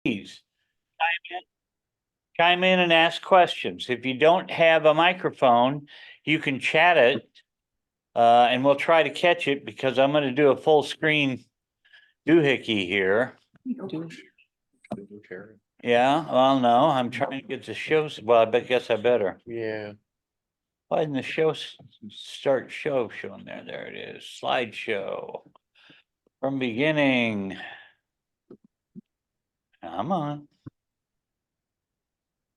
Please chime in and ask questions. If you don't have a microphone, you can chat it. And we'll try to catch it because I'm going to do a full screen doohickey here. Yeah, well, no, I'm trying to get the show. Well, I guess I better. Yeah. Why didn't the show start showing there? There it is. Slideshow. From beginning. Come on.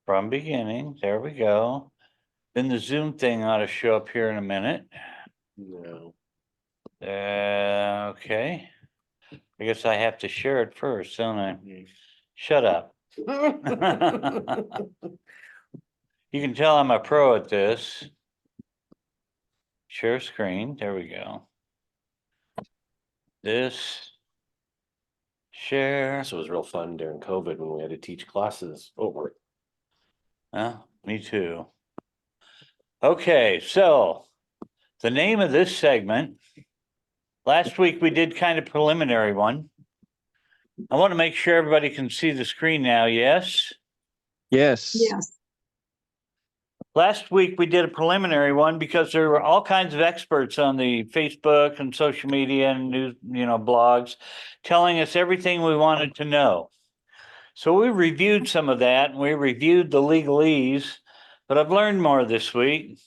From beginning. There we go. Then the Zoom thing ought to show up here in a minute. No. Okay. I guess I have to share it first, don't I? Shut up. You can tell I'm a pro at this. Share screen. There we go. This. Share. This was real fun during COVID when we had to teach classes over. Me too. Okay, so the name of this segment. Last week we did kind of preliminary one. I want to make sure everybody can see the screen now. Yes? Yes. Yes. Last week we did a preliminary one because there were all kinds of experts on the Facebook and social media and news, blogs telling us everything we wanted to know. So we reviewed some of that and we reviewed the legalese, but I've learned more this week.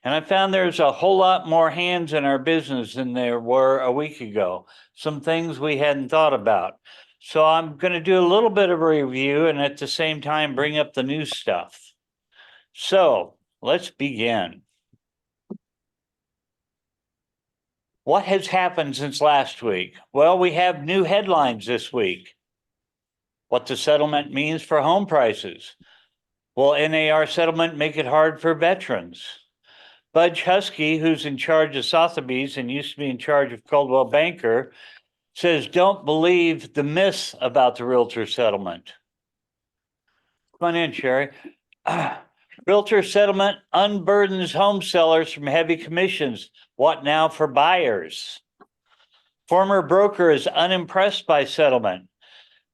And I found there's a whole lot more hands in our business than there were a week ago. Some things we hadn't thought about. So I'm going to do a little bit of a review and at the same time bring up the new stuff. So let's begin. What has happened since last week? Well, we have new headlines this week. What the settlement means for home prices. Will NAR settlement make it hard for veterans? Budge Husky, who's in charge of Sotheby's and used to be in charge of Coldwell Banker, says don't believe the myths about the realtor settlement. Come on in, Sherry. Realtor settlement unburdens home sellers from heavy commissions. What now for buyers? Former broker is unimpressed by settlement.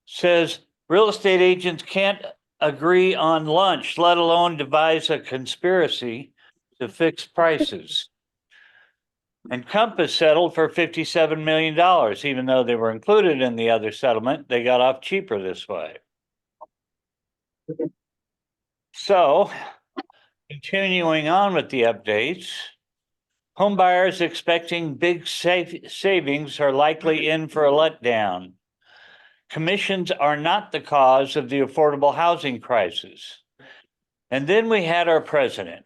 Says real estate agents can't agree on lunch, let alone devise a conspiracy to fix prices. And Compass settled for $57 million, even though they were included in the other settlement. They got off cheaper this way. So, continuing on with the updates, home buyers expecting big savings are likely in for a letdown. Commissions are not the cause of the affordable housing crisis. And then we had our president.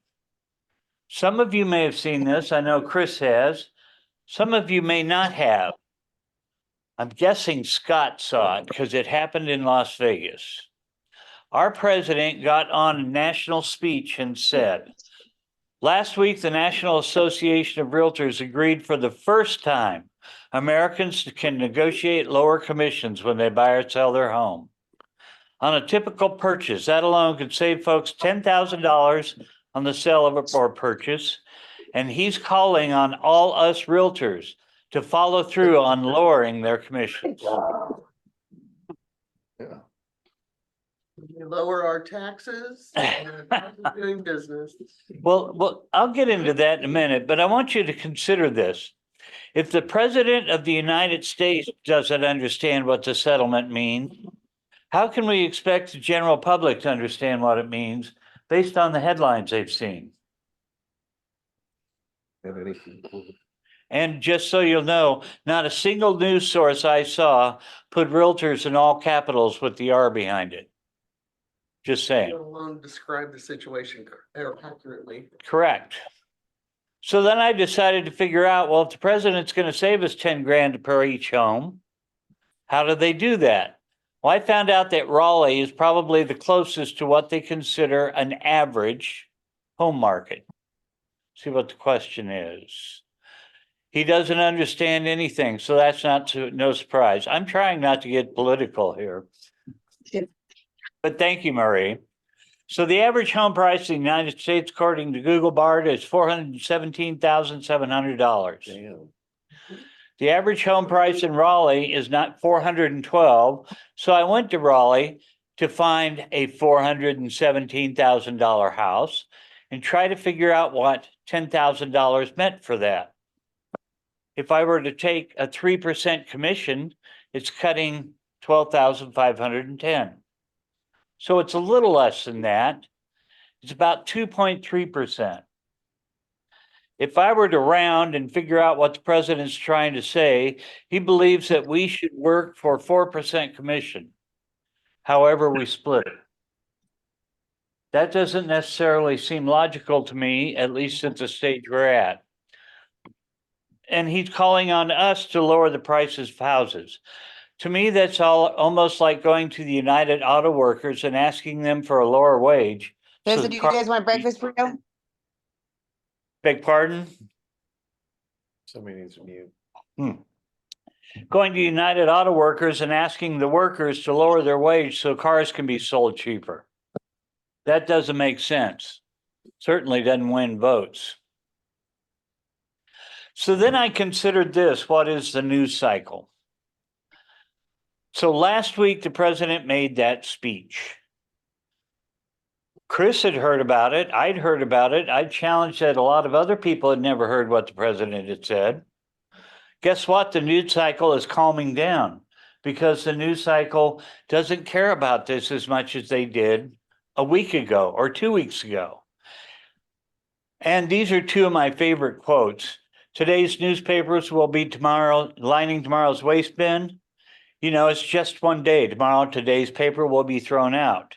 Some of you may have seen this. I know Chris has. Some of you may not have. I'm guessing Scott saw it because it happened in Las Vegas. Our president got on a national speech and said, last week, the National Association of Realtors agreed for the first time Americans can negotiate lower commissions when they buy or sell their home. On a typical purchase, that alone could save folks $10,000 on the sale of or purchase. And he's calling on all us realtors to follow through on lowering their commissions. Yeah. We lower our taxes and doing business. Well, I'll get into that in a minute, but I want you to consider this. If the president of the United States doesn't understand what the settlement means, how can we expect the general public to understand what it means based on the headlines they've seen? And just so you'll know, not a single news source I saw put realtors in all capitals with the R behind it. Just saying. Let alone describe the situation accurately. Correct. So then I decided to figure out, well, if the president's going to save us 10 grand per each home, how do they do that? Well, I found out that Raleigh is probably the closest to what they consider an average home market. See what the question is. He doesn't understand anything, so that's no surprise. I'm trying not to get political here. But thank you, Marie. So the average home price in the United States, according to Google Bard, is $417,700. Damn. The average home price in Raleigh is not 412, so I went to Raleigh to find a $417,000 house and try to figure out what $10,000 meant for that. If I were to take a 3% commission, it's cutting 12,510. So it's a little less than that. It's about 2.3%. If I were to round and figure out what the president's trying to say, he believes that we should work for 4% commission. However, we split it. That doesn't necessarily seem logical to me, at least at the stage we're at. And he's calling on us to lower the prices of houses. To me, that's almost like going to the United Auto Workers and asking them for a lower wage. So So do you guys want breakfast burrito? Beg pardon? Somebody needs to mute. Going to United Auto Workers and asking the workers to lower their wage so cars can be sold cheaper. That doesn't make sense. Certainly doesn't win votes. So then I considered this, what is the news cycle? So last week, the president made that speech. Chris had heard about it. I'd heard about it. I challenged that a lot of other people had never heard what the president had said. Guess what? The news cycle is calming down because the news cycle doesn't care about this as much as they did a week ago or 2 weeks ago. And these are two of my favorite quotes. Today's newspapers will be lining tomorrow's waste bin. You know, it's just one day. Tomorrow, today's paper will be thrown out.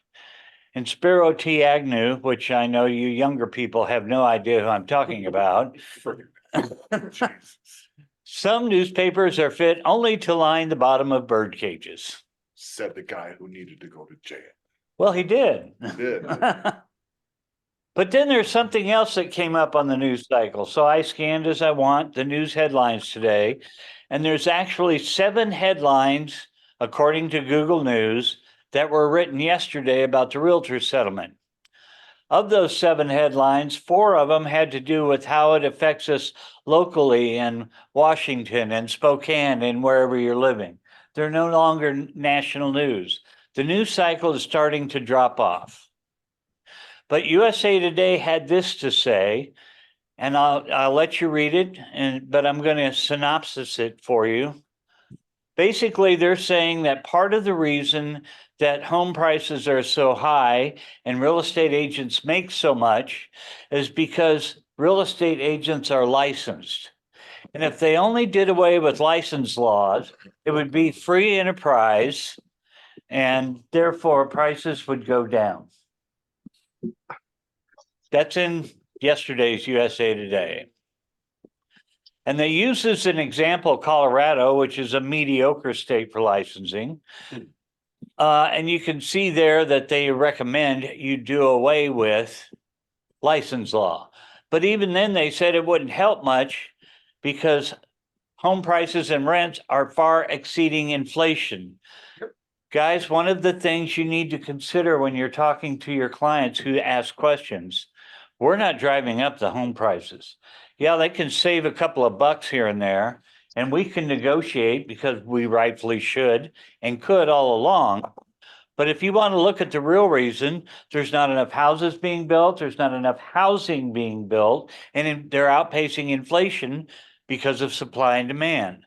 And Spiro T. Agnew, which I know you younger people have no idea who I'm talking about. Some newspapers are fit only to line the bottom of bird cages. Said the guy who needed to go to jail. Well, he did. Did. But then there's something else that came up on the news cycle. So I scanned as I want the news headlines today. And there's actually 7 headlines, according to Google News, that were written yesterday about the Realtor settlement. Of those 7 headlines, 4 of them had to do with how it affects us locally in Washington and Spokane and wherever you're living. They're no longer national news. The news cycle is starting to drop off. But USA Today had this to say, and I'll let you read it, but I'm going to synopsis it for you. Basically, they're saying that part of the reason that home prices are so high and real estate agents make so much is because real estate agents are licensed. And if they only did away with license laws, it would be free enterprise and therefore prices would go down. That's in yesterday's USA Today. And they use as an example Colorado, which is a mediocre state for licensing. And you can see there that they recommend you do away with license law. But even then, they said it wouldn't help much because home prices and rents are far exceeding inflation. Guys, one of the things you need to consider when you're talking to your clients who ask questions, we're not driving up the home prices. Yeah, they can save a couple of bucks here and there, and we can negotiate because we rightfully should and could all along. But if you want to look at the real reason, there's not enough houses being built, there's not enough housing being built, and they're outpacing inflation because of supply and demand.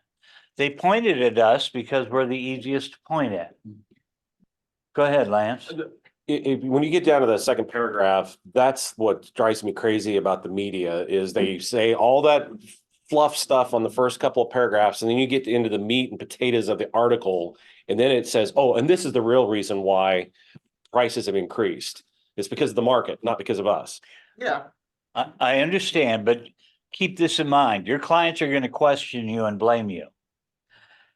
They pointed at us because we're the easiest to point at. Go ahead, Lance. When you get down to the second paragraph, that's what drives me crazy about the media is they say all that fluff stuff on the first couple of paragraphs, and then you get into the meat and potatoes of the article, and then it says, oh, and this is the real reason why prices have increased. It's because of the market, not because of us. Yeah, I understand, but keep this in mind. Your clients are going to question you and blame you.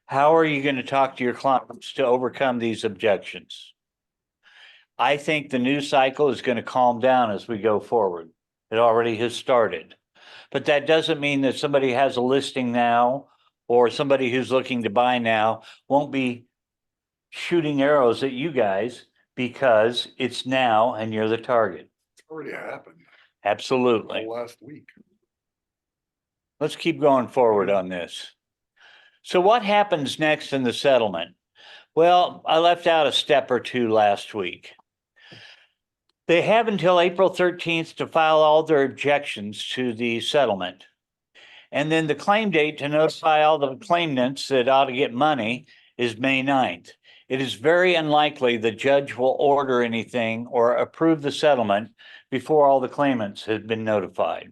How are you going to talk to your clients to overcome these objections? I think the news cycle is going to calm down as we go forward. It already has started. But that doesn't mean that somebody has a listing now or somebody who's looking to buy now won't be shooting arrows at you guys because it's now and you're the target. It's already happened Absolutely. last week. Let's keep going forward on this. So what happens next in the settlement? Well, I left out a step or two last week. They have until April 13th to file all their objections to the settlement. And then the claim date to notify all the claimants that ought to get money is May 9th. It is very unlikely the judge will order anything or approve the settlement before all the claimants have been notified.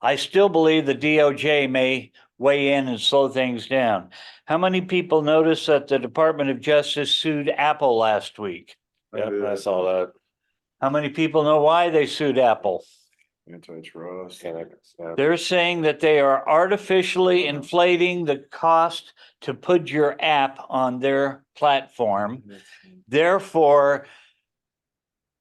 I still believe the DOJ may weigh in and slow things down. How many people noticed that the Department of Justice sued Apple last week? Yep, I saw that. How many people know why they sued Apple? Antitrust. Yeah. They're saying that they are artificially inflating the cost to put your app on their platform. Therefore,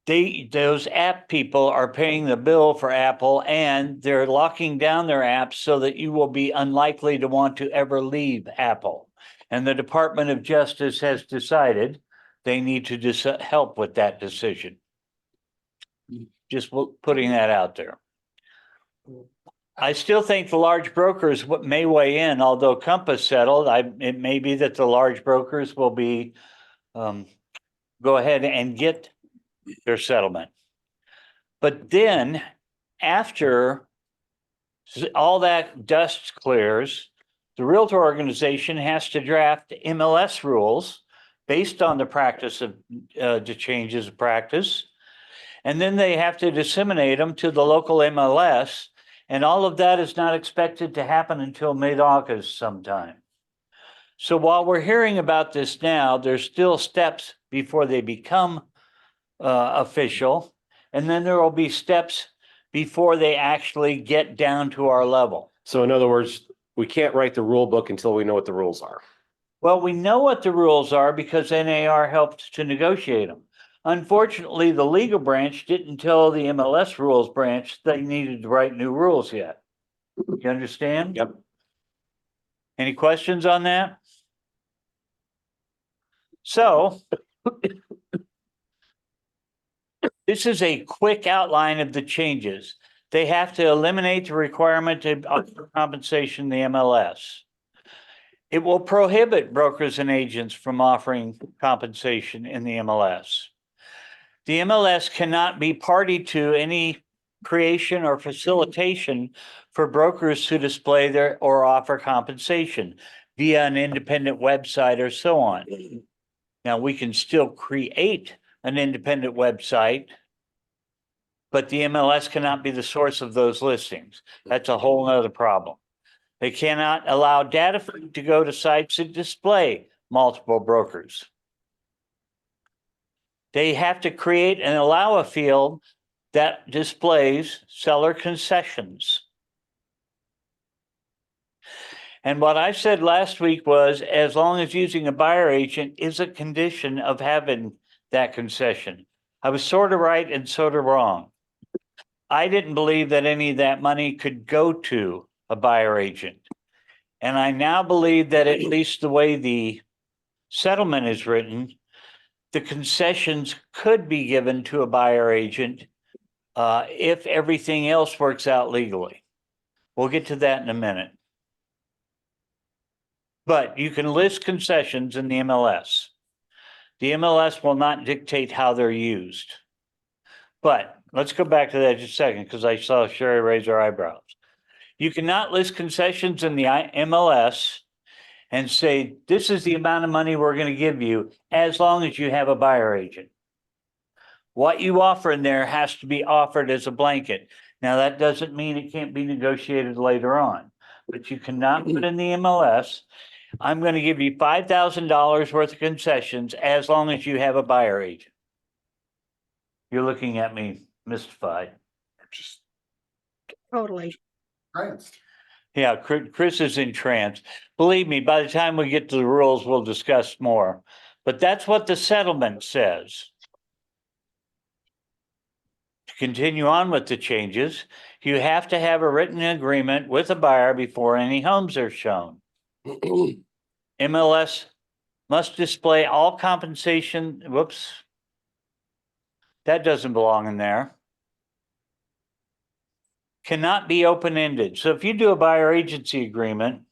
those app people are paying the bill for Apple, and they're locking down their apps so that you will be unlikely to want to ever leave Apple. And the Department of Justice has decided they need to help with that decision. Just putting that out there. I still think the large brokers may weigh in, although Compass settled. It may be that the large brokers will be go ahead and get their settlement. But then after all that dust clears, the Realtor organization has to draft MLS rules based on the practice of the changes of practice. And then they have to disseminate them to the local MLS. And all of that is not expected to happen until mid-August sometime. So while we're hearing about this now, there's still steps before they become official. And then there will be steps before they actually get down to our level. So in other words, we can't write the rule book until we know what the rules are. Well, we know what the rules are because NAR helped to negotiate them. Unfortunately, the legal branch didn't tell the MLS rules branch they needed to write new rules yet. You understand? Yep. Any questions on that? So this is a quick outline of the changes. They have to eliminate the requirement to offer compensation in the MLS. It will prohibit brokers and agents from offering compensation in the MLS. The MLS cannot be party to any creation or facilitation for brokers to display their or offer compensation via an independent website or so on. Now, we can still create an independent website, but the MLS cannot be the source of those listings. That's a whole nother problem. They cannot allow data feed to go to sites that display multiple brokers. They have to create and allow a field that displays seller concessions. And what I said last week was, as long as using a buyer agent is a condition of having that concession. I was sort of right and sort of wrong. I didn't believe that any of that money could go to a buyer agent. And I now believe that at least the way the settlement is written, the concessions could be given to a buyer agent if everything else works out legally. We'll get to that in a minute. But you can list concessions in the MLS. The MLS will not dictate how they're used. But let's go back to that just a second, because I saw Sherry raise her eyebrows. You cannot list concessions in the MLS and say, this is the amount of money we're going to give you as long as you have a buyer agent. What you offer in there has to be offered as a blanket. Now, that doesn't mean it can't be negotiated later on, but you cannot put in the MLS, I'm going to give you $5,000 worth of concessions as long as you have a buyer agent. You're looking at me mystified. Just Totally. Right. Yeah, Chris is entranced. Believe me, by the time we get to the rules, we'll discuss more. But that's what the settlement says. To continue on with the changes, you have to have a written agreement with a buyer before any homes are shown. MLS must display all compensation. Whoops. That doesn't belong in there. Cannot be open-ended. So if you do a buyer agency agreement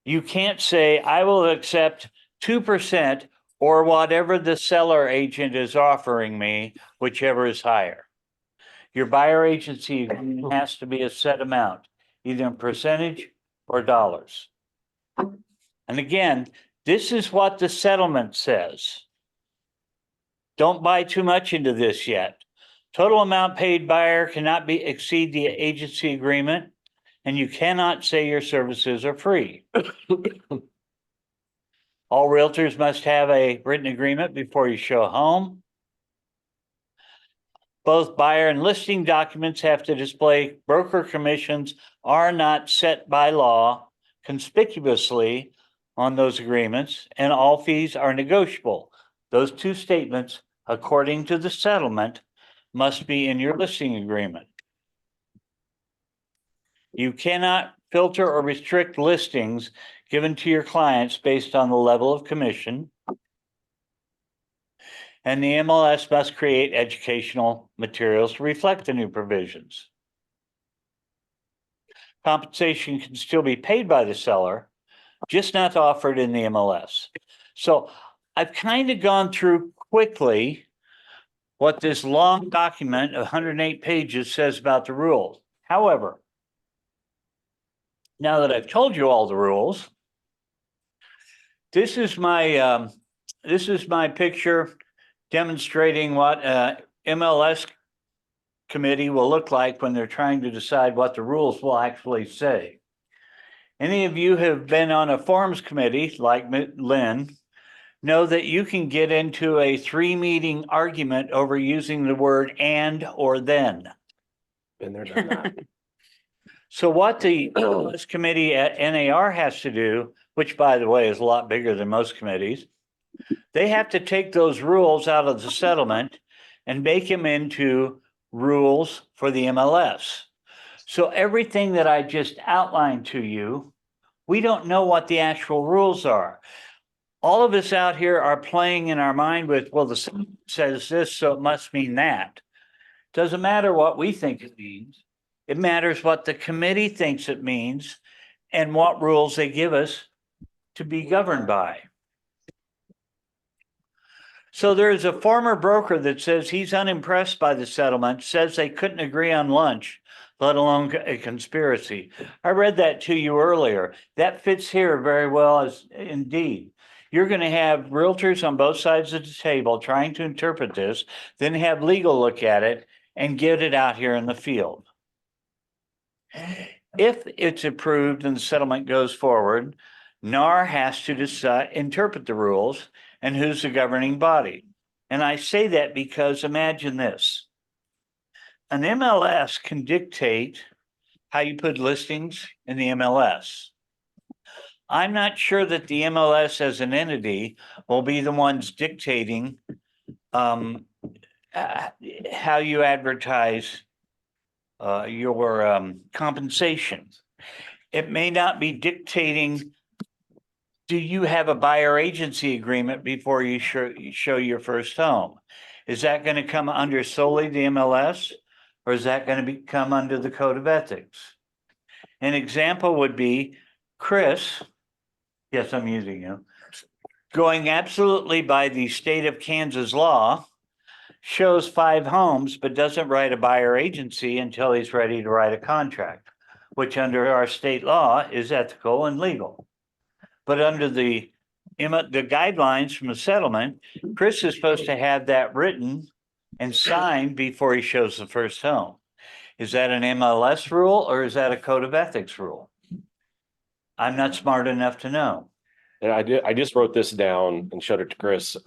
You can't say, I will accept 2% or whatever the seller agent is offering me, whichever is higher. Your buyer agency agreement has to be a set amount, either in percentage or dollars. And again, this is what the settlement says. Don't buy too much into this yet. Total amount paid buyer cannot exceed the agency agreement, and you cannot say your services are free. All realtors must have a written agreement before you show a home. Both buyer and listing documents have to display broker commissions are not set by law conspicuously on those agreements, and all fees are negotiable. Those two statements, according to the settlement, must be in your listing agreement. You cannot filter or restrict listings given to your clients based on the level of commission. And the MLS must create educational materials to reflect the new provisions. Compensation can still be paid by the seller, just not offered in the MLS. So I've kind of gone through quickly what this long document of 108 pages says about the rules. However, now that I've told you all the rules, this is my picture demonstrating what MLS committee will look like when they're trying to decide what the rules will actually say. Any of you have been on a forms committee like Lynn know that you can get into a 3-meeting argument over using the word and or then. Been there, done that. So what the MLS committee at NAR has to do, which by the way is a lot bigger than most committees, they have to take those rules out of the settlement and make them into rules for the MLS. So everything that I just outlined to you, we don't know what the actual rules are. All of us out here are playing in our mind with, well, the settlement says this, so it must mean that. Doesn't matter what we think it means. It matters what the committee thinks it means and what rules they give us to be governed by. So there's a former broker that says he's unimpressed by the settlement, says they couldn't agree on lunch, let alone a conspiracy. I read that to you earlier. That fits here very well as indeed. You're going to have realtors on both sides of the table trying to interpret this, then have legal look at it and get it out here in the field. If it's approved and the settlement goes forward, NAR has to interpret the rules and who's the governing body. And I say that because imagine this. An MLS can dictate how you put listings in the MLS. I'm not sure that the MLS as an entity will be the ones dictating how you advertise your compensation. It may not be dictating, do you have a buyer agency agreement before you show your first home? Is that going to come under solely the MLS, or is that going to come under the Code of Ethics? An example would be Chris, yes, I'm using you, going absolutely by the state of Kansas law, shows 5 homes, but doesn't write a buyer agency until he's ready to write a contract, which under our state law is ethical and legal. But under the guidelines from the settlement, Chris is supposed to have that written and signed before he shows the first home. Is that an MLS rule or is that a Code of Ethics rule? I'm not smart enough to know. And I just wrote this down and showed it to Chris.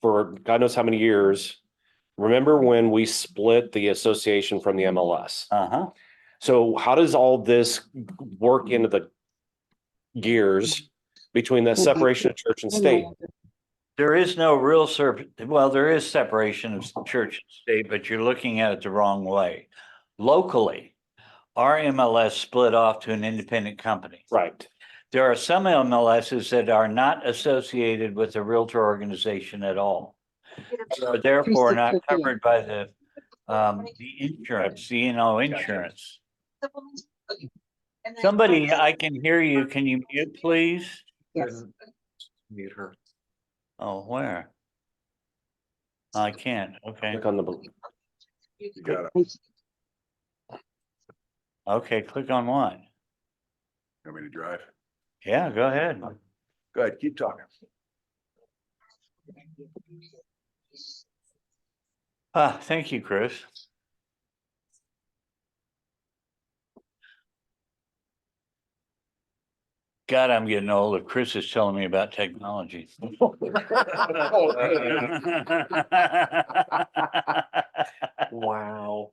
For God knows how many years. Remember when we split the association from the MLS? Uh-huh. So how does all this work into the gears between the separation of church and state? There is no real there is separation of church and state, but you're looking at it the wrong way. Locally, our MLS split off to an independent company. Right. There are some MLSs that are not associated with the realtor organization at all. They are therefore not covered by the insurance, the insurance. Somebody, I can hear you. Can you mute, please? Yes. Mute her. Oh, where? I can't. Okay. Click on the, You got it. Okay, click on what? Want me to drive? Yeah, go ahead. Go ahead, keep talking. Thank you, Chris. God, I'm getting old. If Chris is telling me about technology. wow.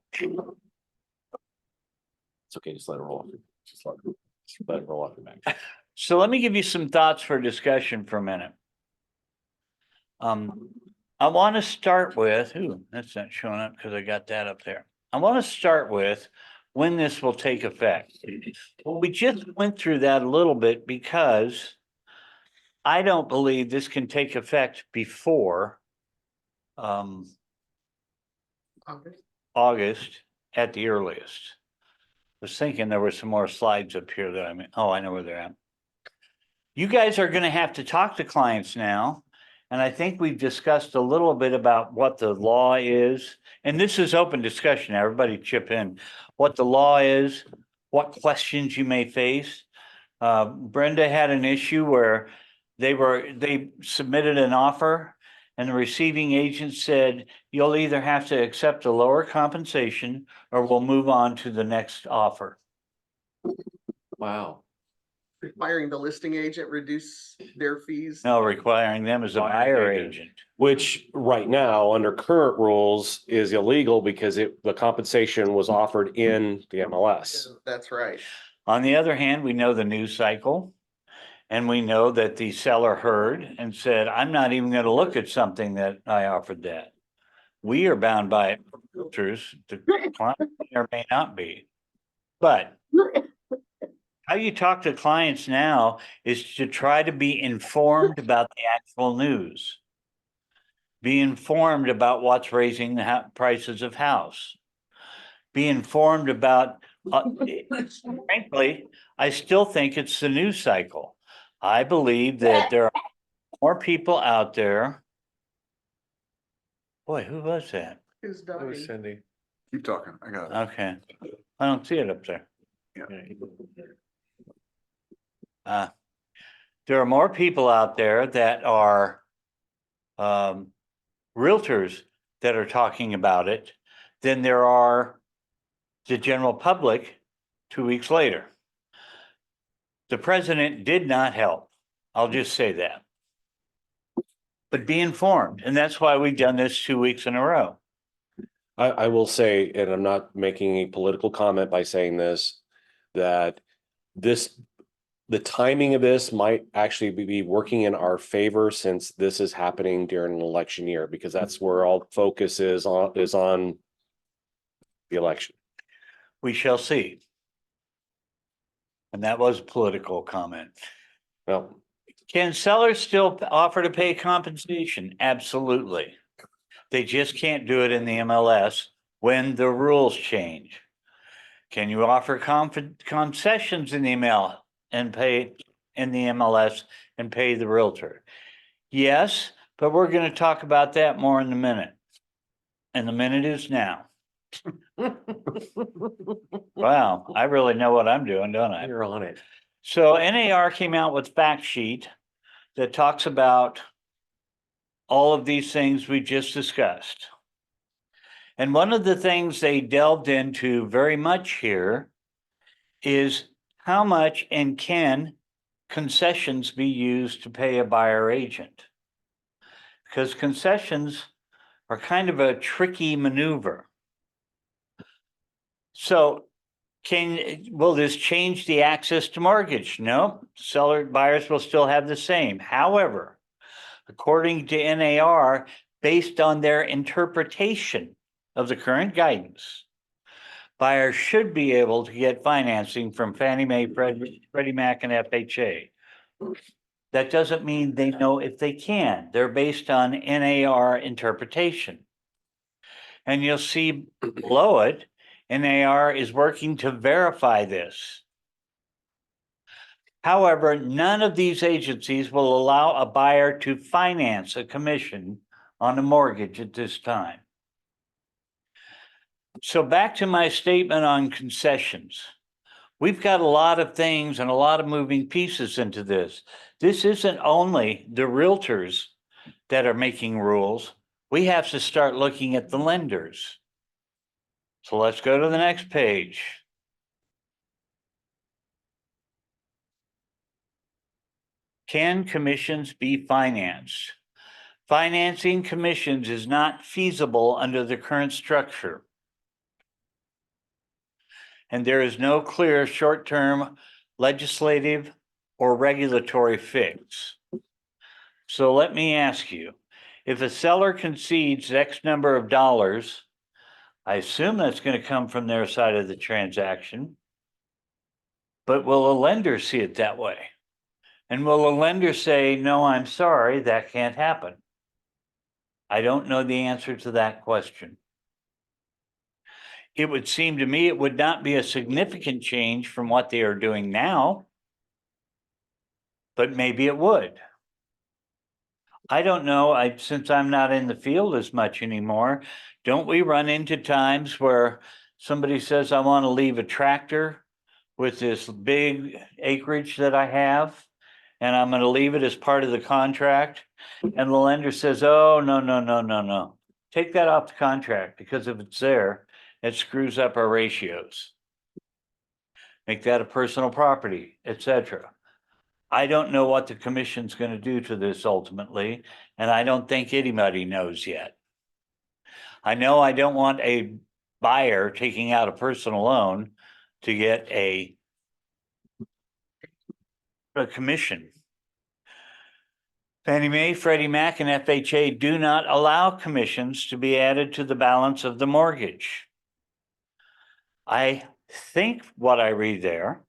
It's okay, just let it roll. Just let it roll off your back. So let me give you some thoughts for discussion for a minute. I want to start with, that's not showing up because I got that up there. I want to start with when this will take effect. Well, we just went through that a little bit because I don't believe this can take effect before August at the earliest. I was thinking there were some more slides up here that I know where they're at. You guys are going to have to talk to clients now. And I think we've discussed a little bit about what the law is. And this is open discussion. Everybody chip in what the law is, what questions you may face. Brenda had an issue where they submitted an offer and the receiving agent said, you'll either have to accept a lower compensation or we'll move on to the next offer. Wow. Requiring the listing agent reduce their fees. No, requiring them as a buyer agent. Which right now, under current rules, is illegal because the compensation was offered in the MLS. That's right. On the other hand, we know the news cycle. And we know that the seller heard and said, I'm not even going to look at something that I offered that. We are bound by filters. The client may or may not be. But how you talk to clients now is to try to be informed about the actual news. Be informed about what's raising the prices of house. Be informed about, frankly, I still think it's the news cycle. I believe that there are more people out there. Boy, who was that? Who's That was dying? Cindy. Keep talking, I got it. Okay, I don't see it up there. There are more people out there that are realtors that are talking about it than there are the general public 2 weeks later. The president did not help. I'll just say that. But be informed, and that's why we've done this 2 weeks in a row. I will say, and I'm not making a political comment by saying this, that the timing of this might actually be working in our favor since this is happening during an election year, because that's where all focus is on the election. We shall see. And that was a political comment. Well, Can sellers still offer to pay compensation? Absolutely. They just can't do it in the MLS when the rules change. Can you offer concessions in the email and pay in the MLS and pay the realtor? Yes, but we're going to talk about that more in a minute. And the minute is now. Wow, I really know what I'm doing, don't I? you're on it. So NAR came out with fact sheet that talks about all of these things we just discussed. And one of the things they delved into very much here is how much and can concessions be used to pay a buyer agent? Because concessions are kind of a tricky maneuver. So will this change the access to mortgage? No, buyers will still have the same. However, according to NAR, based on their interpretation of the current guidance, buyers should be able to get financing from Fannie Mae, Freddie Mac, and FHA. That doesn't mean they know if they can. They're based on NAR interpretation. And you'll see below it, NAR is working to verify this. However, none of these agencies will allow a buyer to finance a commission on a mortgage at this time. So back to my statement on concessions. We've got a lot of things and a lot of moving pieces into this. This isn't only the realtors that are making rules. We have to start looking at the lenders. So let's go to the next page. Can commissions be financed? Financing commissions is not feasible under the current structure. And there is no clear short-term legislative or regulatory fix. So let me ask you, if a seller concedes X number of dollars, I assume that's going to come from their side of the transaction. But will a lender see it that way? And will a lender say, no, I'm sorry, that can't happen? I don't know the answer to that question. It would seem to me it would not be a significant change from what they are doing now, but maybe it would. I don't know, since I'm not in the field as much anymore, don't we run into times where somebody says, I want to leave a tractor with this big acreage that I have, and I'm going to leave it as part of the contract? And the lender says, oh, no, no, no, no, no. Take that off the contract, because if it's there, it screws up our ratios. Make that a personal property, etc. I don't know what the commission's going to do to this ultimately, and I don't think anybody knows yet. I know I don't want a buyer taking out a personal loan to get a commission. Fannie Mae, Freddie Mac, and FHA do not allow commissions to be added to the balance of the mortgage. I think what I read there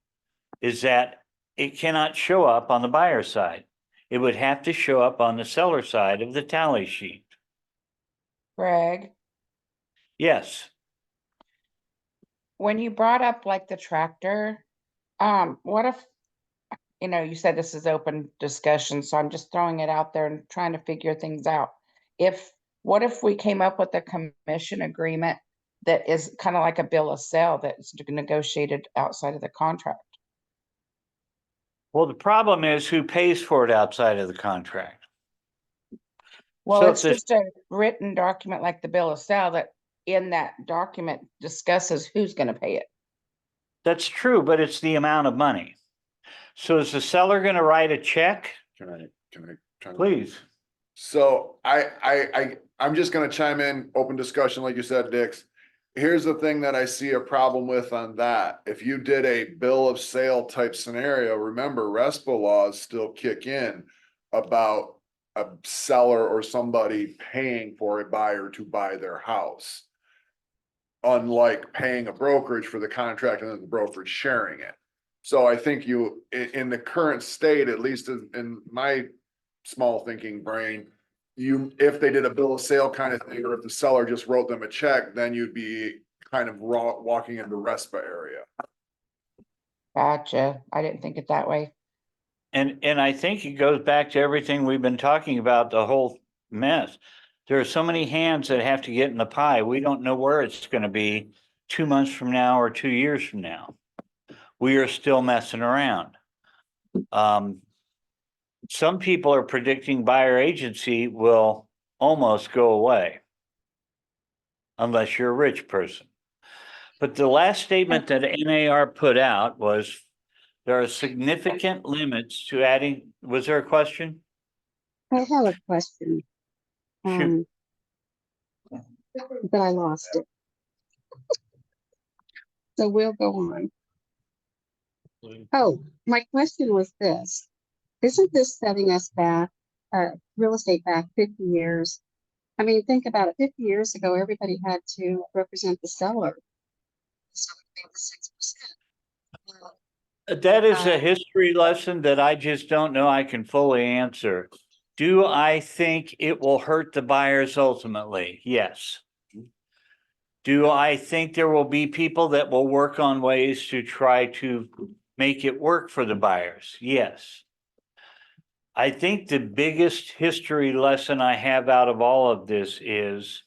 is that it cannot show up on the buyer side. It would have to show up on the seller side of the tally sheet. Greg, Yes, when you brought up like the tractor, what if, you said this is open discussion, so I'm just throwing it out there and trying to figure things out. What if we came up with a commission agreement that is kind of like a bill of sale that's negotiated outside of the contract? well, the problem is who pays for it outside of the contract. Well, So it's if this- just a written document like the bill of sale that in that document discusses who's going to pay it. That's true, but it's the amount of money. So is the seller going to write a check? Can I? chime in? Please. So I'm just gonna chime in, open discussion, like you said, Dix. Here's the thing that I see a problem with on that. If you did a bill of sale type scenario, remember RESPA laws still kick in about a seller or somebody paying for a buyer to buy their house. Unlike paying a brokerage for the contract and then the brokerage sharing it. So I think in the current state, at least in my small thinking brain, if they did a bill of sale kind of thing, or if the seller just wrote them a check, then you'd be kind of walking into RESPA area. Gotcha. I didn't think it that way. And I think it goes back to everything we've been talking about, the whole mess. There are so many hands that have to get in the pie. We don't know where it's going to be 2 months from now or 2 years from now. We are still messing around. Some people are predicting buyer agency will almost go away. Unless you're a rich person. But the last statement that NAR put out was there are significant limits to adding. Was there a question? I have a question. Shoot. But I lost it. So we'll go on. Oh, my question was this. Isn't this setting us back, real estate back 50 years? I mean, think about it. 50 years ago, everybody had to represent the seller. So we paid the 6%. That is a history lesson that I just don't know I can fully answer. Do I think it will hurt the buyers ultimately? Yes. Do I think there will be people that will work on ways to try to make it work for the buyers? Yes. I think the biggest history lesson I have out of all of this is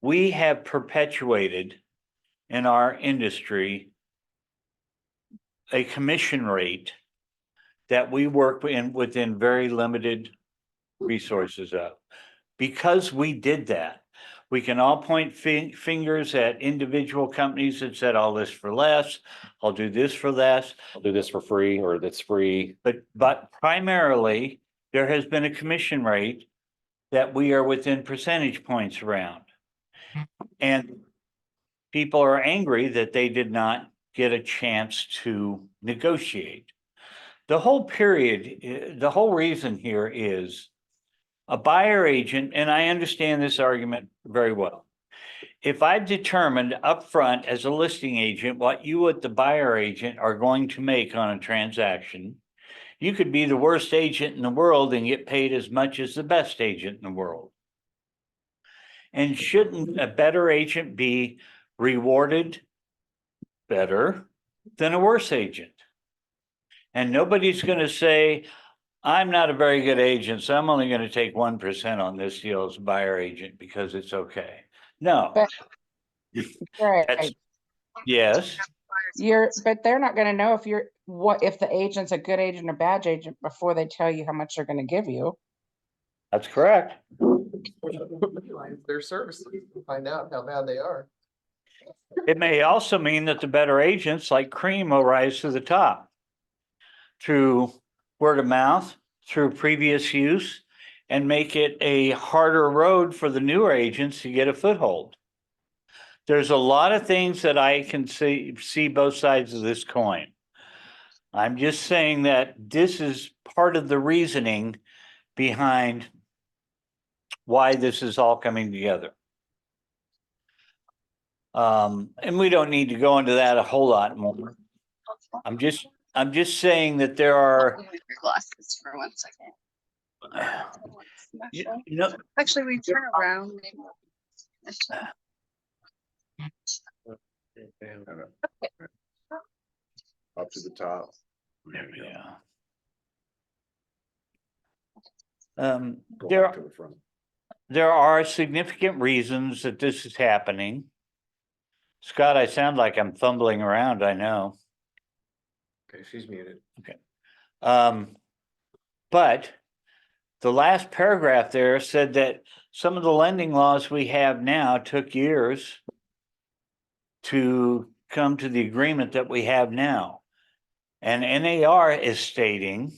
we have perpetuated in our industry a commission rate that we work within very limited resources of. Because we did that, we can all point fingers at individual companies that said, I'll list for less, I'll do this for less. I'll do this for free, or that's free. But primarily, there has been a commission rate that we are within percentage points around. And people are angry that they did not get a chance to negotiate. The whole period, the whole reason here is a buyer agent, and I understand this argument very well. If I've determined upfront as a listing agent what you at the buyer agent are going to make on a transaction, you could be the worst agent in the world and get paid as much as the best agent in the world. And shouldn't a better agent be rewarded better than a worse agent? And nobody's going to say, I'm not a very good agent, so I'm only going to take 1% on this deal as a buyer agent because it's okay. No. But- That's- Right, Yes, but they're not gonna know if the agent's a good agent or bad agent before they tell you how much they're gonna give you. that's correct. Utilize their services to find out how bad they are. It may also mean that the better agents like Cream will rise to the top through word of mouth, through previous use, and make it a harder road for the newer agents to get a foothold. There's a lot of things that I can see both sides of this coin. I'm just saying that this is part of the reasoning behind why this is all coming together. And we don't need to go into that a whole lot more. I'm just saying that there are, Your glasses for 1 second. you know, Actually, we turn around. Up to the top. yeah. Go There, back to the front. there are significant reasons that this is happening. Scott, I sound like I'm fumbling around, I know. Okay, she's muted. But the last paragraph there said that some of the lending laws we have now took years to come to the agreement that we have now. And NAR is stating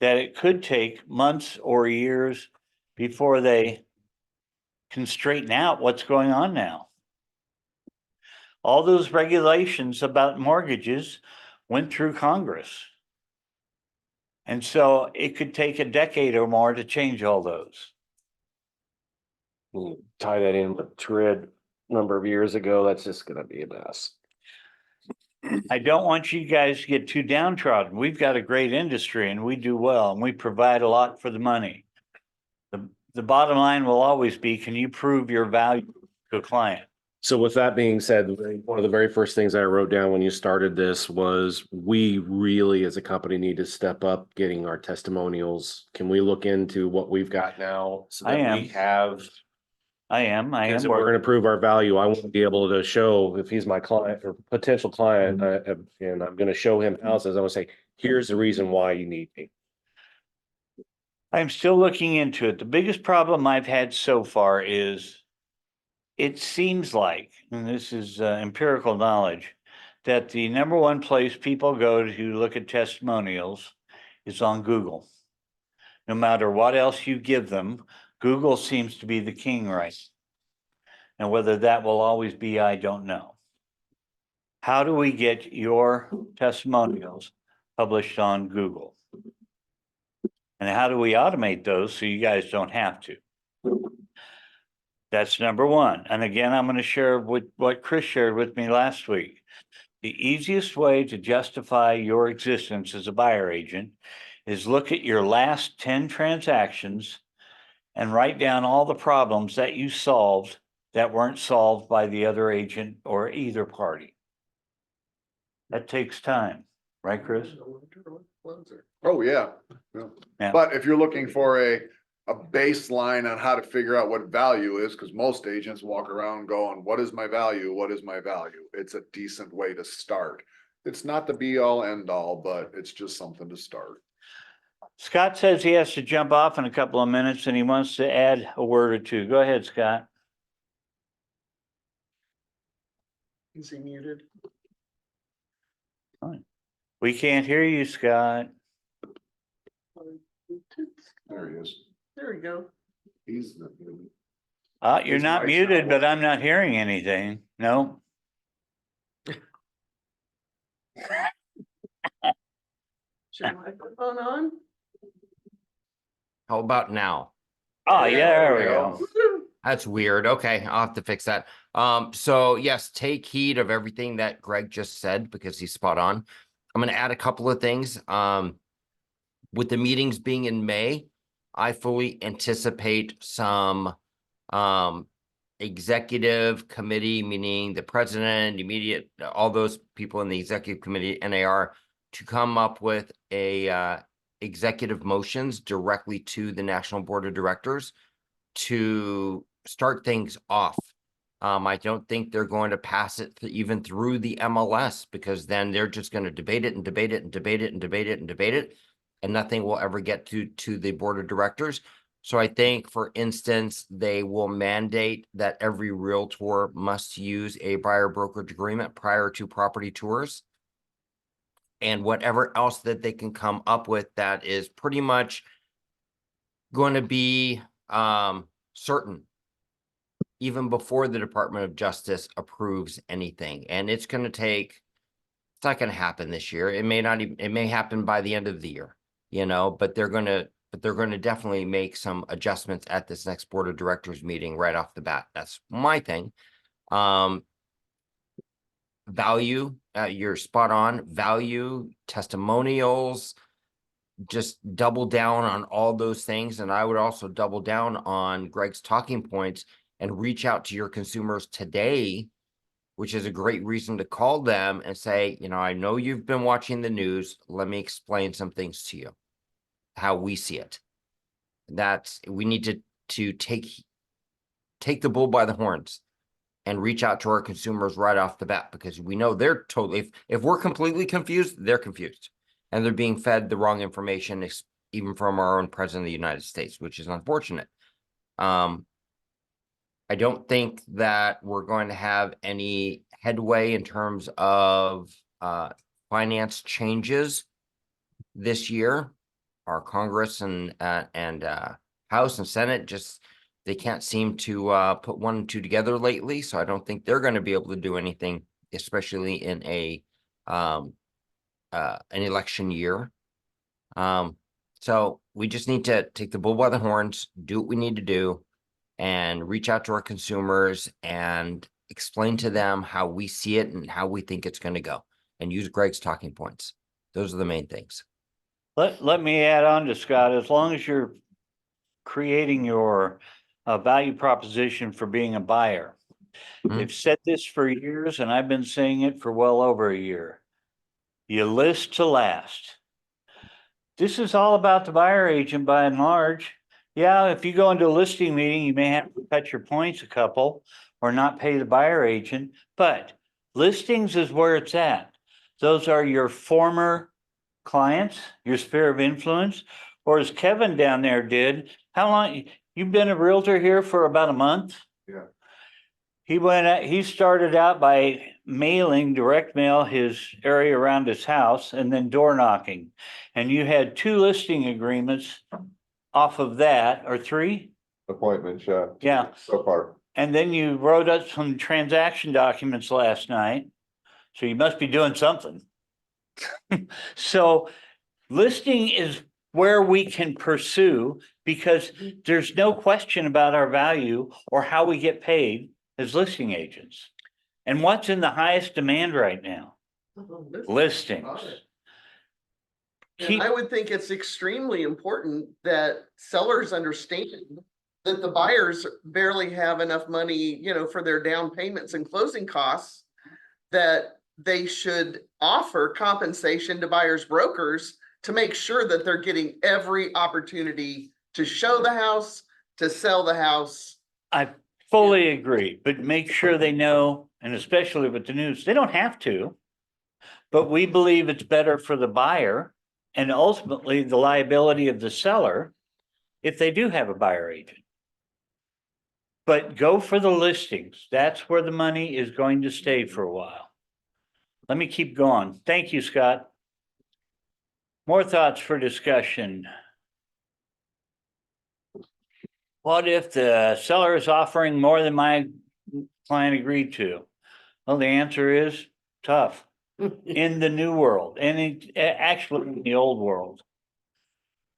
that it could take months or years before they can straighten out what's going on now. All those regulations about mortgages went through Congress. And so it could take a decade or more to change all those. You tie that in with TRID a number of years ago, that's just gonna be a mess. I don't want you guys to get too downtrodden. We've got a great industry and we do well and we provide a lot for the money. The bottom line will always be, can you prove your value to a client? So with that being said, one of the very first things I wrote down when you started this was we really as a company need to step up getting our testimonials. Can we look into what we've got now so I that am. we have? I am. Because if we're going to prove our value, I want to be able to show if he's my client or potential client, and I'm going to show him houses. I want to say, here's the reason why you need me. I'm still looking into it. The biggest problem I've had so far is it seems like, and this is empirical knowledge, that the number one place people go to look at testimonials is on Google. No matter what else you give them, Google seems to be the king, right? And whether that will always be, I don't know. How do we get your testimonials published on Google? And how do we automate those so you guys don't have to? That's number one. And again, I'm going to share with what Chris shared with me last week. The easiest way to justify your existence as a buyer agent is look at your last 10 transactions and write down all the problems that you solved that weren't solved by the other agent or either party. That takes time, right, Chris? Oh, yeah. Yeah. Yeah. But if you're looking for a baseline on how to figure out what value is, because most agents walk around going, what is my value? What is my value? It's a decent way to start. It's not the be all end all, but it's just something to start. Scott says he has to jump off in a couple of minutes and he wants to add a word or two. Go ahead, Scott. Is he muted? We can't hear you, Scott. There he is. There we go. He's the. You're His not mic's muted, not but I'm not hearing anything. No. Is your microphone on? How about now? Oh, yeah, there we go. Woo-hoo. That's weird. Okay, I'll have to fix that. So yes, take heed of everything that Greg just said because he's spot on. I'm gonna add a couple of things. With the meetings being in May, I fully anticipate some executive committee, meaning the president, immediate, all those people in the executive committee, NAR, to come up with a executive motions directly to the National Board of Directors to start things off. I don't think they're going to pass it even through the MLS because then they're just going to debate it and debate it and debate it and debate it and debate it, and nothing will ever get to the Board of Directors. So I think, for instance, they will mandate that every realtor must use a buyer brokerage agreement prior to property tours. And whatever else that they can come up with that is pretty much going to be certain even before the Department of Justice approves anything. And it's going to take, it's not going to happen this year. It may not even, it may happen by the end of the year, you know, but they're going to definitely make some adjustments at this next Board of Directors meeting right off the bat. That's my thing. Value, you're spot on. Value, testimonials, just double down on all those things. And I would also double down on Greg's talking points and reach out to your consumers today, which is a great reason to call them and say, you know, I know you've been watching the news. Let me explain some things to you, how we see it. We need to take the bull by the horns and reach out to our consumers right off the bat, because we know they're totally, if we're completely confused, they're confused and they're being fed the wrong information, even from our own president of the United States, which is unfortunate. I don't think that we're going to have any headway in terms of finance changes this year. Our Congress and House and Senate just, they can't seem to put one and two together lately. So I don't think they're going to be able to do anything, especially in an election year. So we just need to take the bull by the horns, do what we need to do, and reach out to our consumers and explain to them how we see it and how we think it's going to go, and use Greg's talking points. Those are the main things. Let me add on to Scott, as long as you're creating your value proposition for being a buyer. Mhm. They've said this for years and I've been saying it for well over a year. You list to last. This is all about the buyer agent by and large. Yeah, if you go into a listing meeting, you may have to cut your points a couple or not pay the buyer agent, but listings is where it's at. Those are your former clients, your sphere of influence, or as Kevin down there did. How long, you've been a realtor here for about a month? Yeah. He started out by mailing, direct mail, his area around his house and then door knocking. And you had 2 listing agreements off of that, or 3? Appointments, yeah. Yeah. So far. And then you wrote up some transaction documents last night. So you must be doing something. So listing is where we can pursue, because there's no question about our value or how we get paid as listing agents. And what's in the highest demand right now? Listings. And I would think it's extremely important that sellers understand that the buyers barely have enough money, you know, for their down payments and closing costs, that they should offer compensation to buyers brokers to make sure that they're getting every opportunity to show the house, to sell the house. I fully agree, but make sure they know, and especially with the news, they don't have to. But we believe it's better for the buyer and ultimately the liability of the seller if they do have a buyer agent. But go for the listings. That's where the money is going to stay for a while. Let me keep going. Thank you, Scott. More thoughts for discussion. What if the seller is offering more than my client agreed to? Well, the answer is tough. In the new world, and actually in the old world.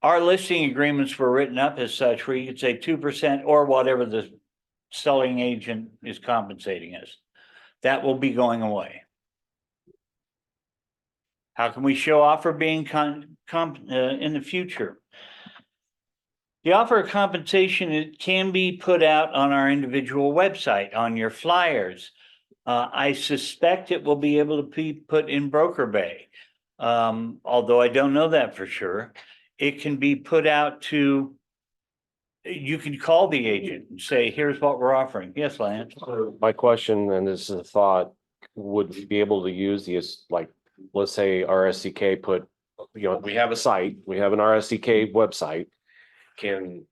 Our listing agreements were written up as such where you could say 2% or whatever the selling agent is compensating us. That will be going away. How can we show offer being in the future? The offer of compensation, it can be put out on our individual website, on your flyers. I suspect it will be able to be put in Broker Bay. Although I don't know that for sure. It can be put out to, you can call the agent and say, here's what we're offering. Yes, Lance. My question, and this is a thought, would we be able to use these, like, let's say RSCK put, we have a site, we have an RSCK website. Can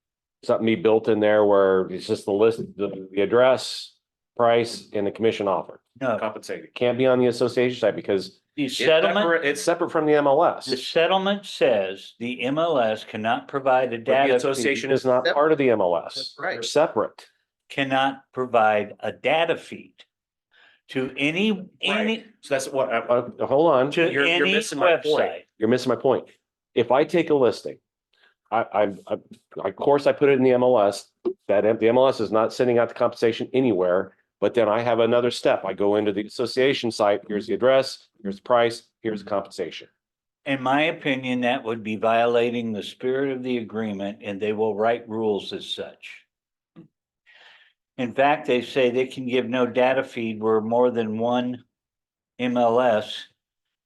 something be built in there where it's just the list, the address, price, and the commission offer? No, Compensated. Can't be on the association site because the settlement, it's separate from the the MLS. settlement says the MLS cannot provide a But the data association feed, is not part of the MLS. That's right. They're separate. cannot provide a data feed to any, So that's what, hold on. to You're any missing my point. website. You're missing my point. If I take a listing, of course, I put it in the MLS, that the MLS is not sending out the compensation anywhere, but then I have another step. I go into the association site, here's the address, here's the price, here's the compensation. In my opinion, that would be violating the spirit of the agreement and they will write rules as such. In fact, they say they can give no data feed where more than one MLS,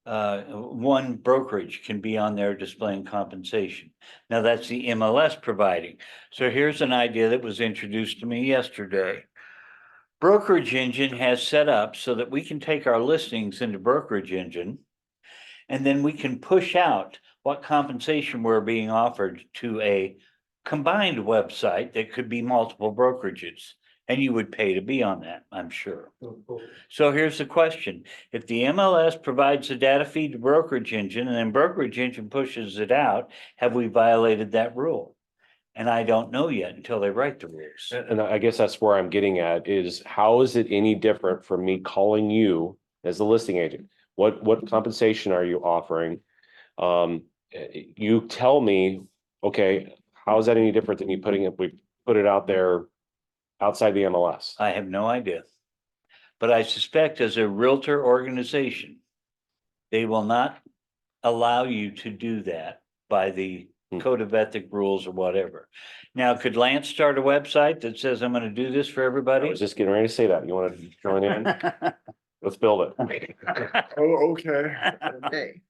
one brokerage can be on there displaying compensation. Now that's the MLS providing. So here's an idea that was introduced to me yesterday. Brokerage Engine has set up so that we can take our listings into Brokerage Engine. And then we can push out what compensation we're being offered to a combined website that could be multiple brokerages. And you would pay to be on that, I'm sure. So here's the question. If the MLS provides the data feed to Brokerage Engine and then Brokerage Engine pushes it out, have we violated that rule? And I don't know yet until they write the rules. And I guess that's where I'm getting at is how is it any different from me calling you as the listing agent? What compensation are you offering? You tell me, okay, how is that any different than you putting it, we put it out there outside the MLS? I have no idea. But I suspect as a realtor organization, they will not allow you to do that by the code of ethic rules or whatever. Now, could Lance start a website that says, I'm gonna do this for I everybody? was just getting ready to say that. You want to join in? Let's build it. Oh, okay. Okay.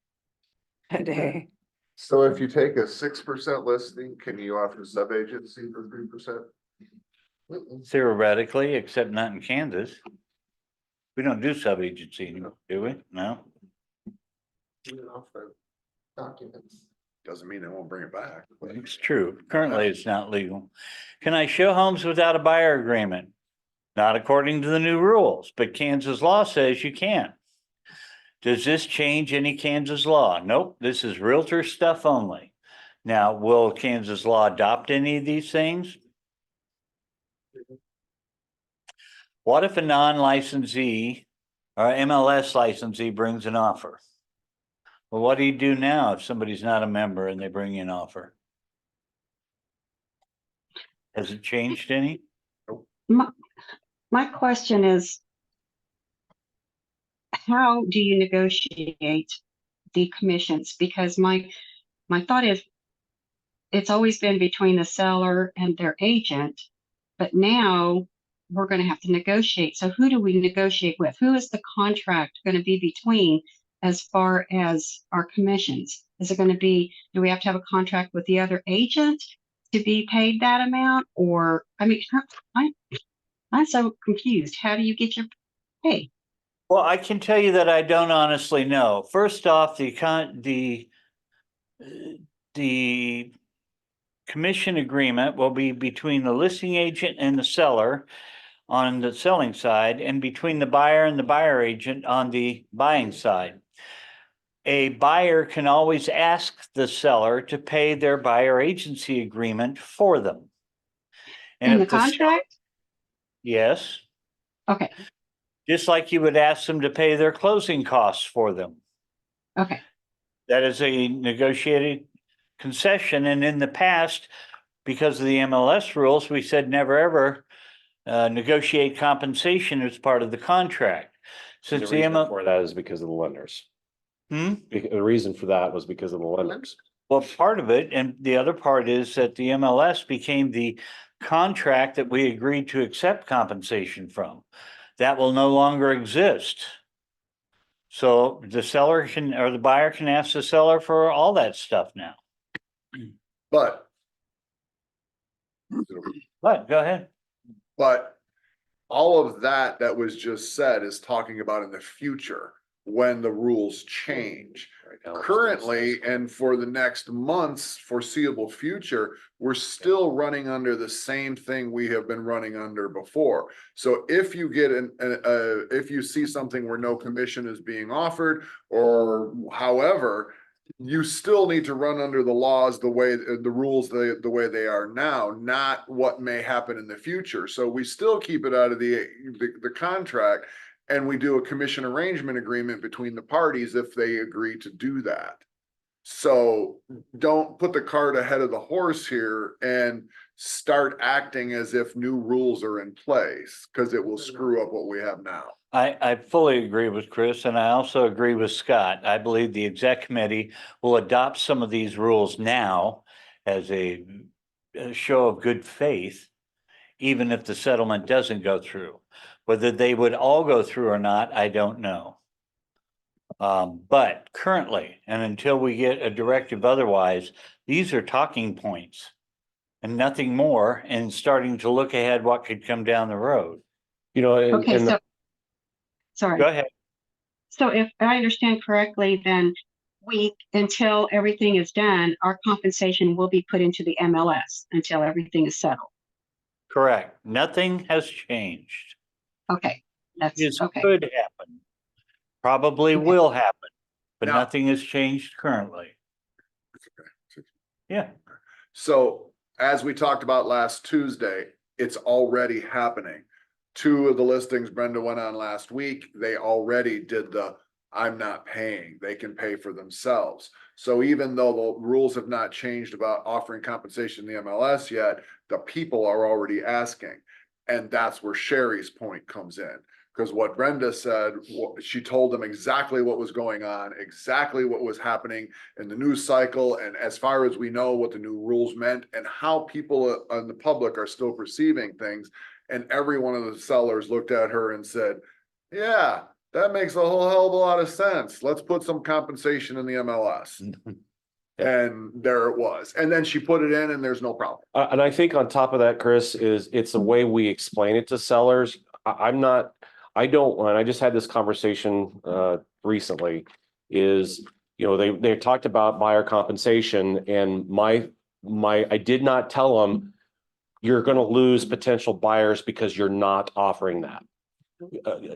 Today. So if you take a 6% listing, can you offer sub-agency for 3%? Theoretically, except not in Kansas. We don't do sub-agency anymore, do we? No? Documents. Doesn't mean they won't bring it back. It's true. Currently, it's not legal. Can I show homes without a buyer agreement? Not according to the new rules, but Kansas law says you can. Does this change any Kansas law? Nope, this is realtor stuff only. Now, will Kansas law adopt any of these things? What if a non-licensee or MLS licensee brings an offer? Well, what do you do now if somebody's not a member and they bring you an offer? Has it changed any? My question is, how do you negotiate the commissions? Because my thought is, it's always been between the seller and their agent, but now we're going to have to negotiate. So who do we negotiate with? Who is the contract going to be between as far as our commissions? Is it going to be, do we have to have a contract with the other agent to be paid that amount? Or, I mean, I'm so confused. How do you get your pay? Well, I can tell you that I don't honestly know. First off, the commission agreement will be between the listing agent and the seller on the selling side, and between the buyer and the buyer agent on the buying side. A buyer can always ask the seller to pay their buyer agency agreement for them. And In the if the seller- contract? Yes, Okay, just like you would ask them to pay their closing costs for them. okay, That is a negotiated concession, and in the past, because of the MLS rules, we said never ever negotiate compensation as part of the contract. The Since the reason ML, for that is because of the lenders. Hmm? The reason for that was because of the lenders. Well, part of it, and the other part is that the MLS became the contract that we agreed to accept compensation from. That will no longer exist. So the seller can, or the buyer can ask the seller for all that stuff now. But, But go ahead. but all of that that was just said is talking about in the future when the rules change. Right now, it's Currently, and for the next month's foreseeable future, we're still running under the same thing we have been running under before. So if you get if you see something where no commission is being offered, or however, you still need to run under the laws, the way, the rules, the way they are now, not what may happen in the future. So we still keep it out of the contract. And we do a commission arrangement agreement between the parties if they agree to do that. So don't put the cart ahead of the horse here and start acting as if new rules are in place, because it will screw up what we have now. I fully agree with Chris, and I also agree with Scott. I believe the exec committee will adopt some of these rules now as a show of good faith, even if the settlement doesn't go through. Whether they would all go through or not, I don't know. But currently, and until we get a directive otherwise, these are talking points and nothing more, and starting to look ahead what could come down the road. You know, okay, and so, sorry. Go ahead. So if I understand correctly, then until everything is done, our compensation will be put into the MLS until everything is settled. Correct. Nothing has changed. Okay, that's This okay. could happen. Probably Okay. will happen, but Now- nothing has changed currently. Yeah. So as we talked about last Tuesday, it's already happening. Two of the listings Brenda went on last week, they already did the I'm not paying, they can pay for themselves. So even though the rules have not changed about offering compensation in the MLS yet, the people are already asking. And that's where Sherry's point comes in. Because what Brenda said, she told them exactly what was going on, exactly what was happening in the news cycle, and as far as we know, what the new rules meant and how people in the public are still perceiving things. And every one of the sellers looked at her and said, yeah, that makes a whole hell of a lot of sense. Let's put some compensation in the MLS. And there it was. And then she put it in and there's no problem. and I think on top of that, Chris, is it's the way we explain it to sellers. I don't, and I just had this conversation recently, is, you know, they talked about buyer compensation, and I did not tell them you're going to lose potential buyers because you're not offering that.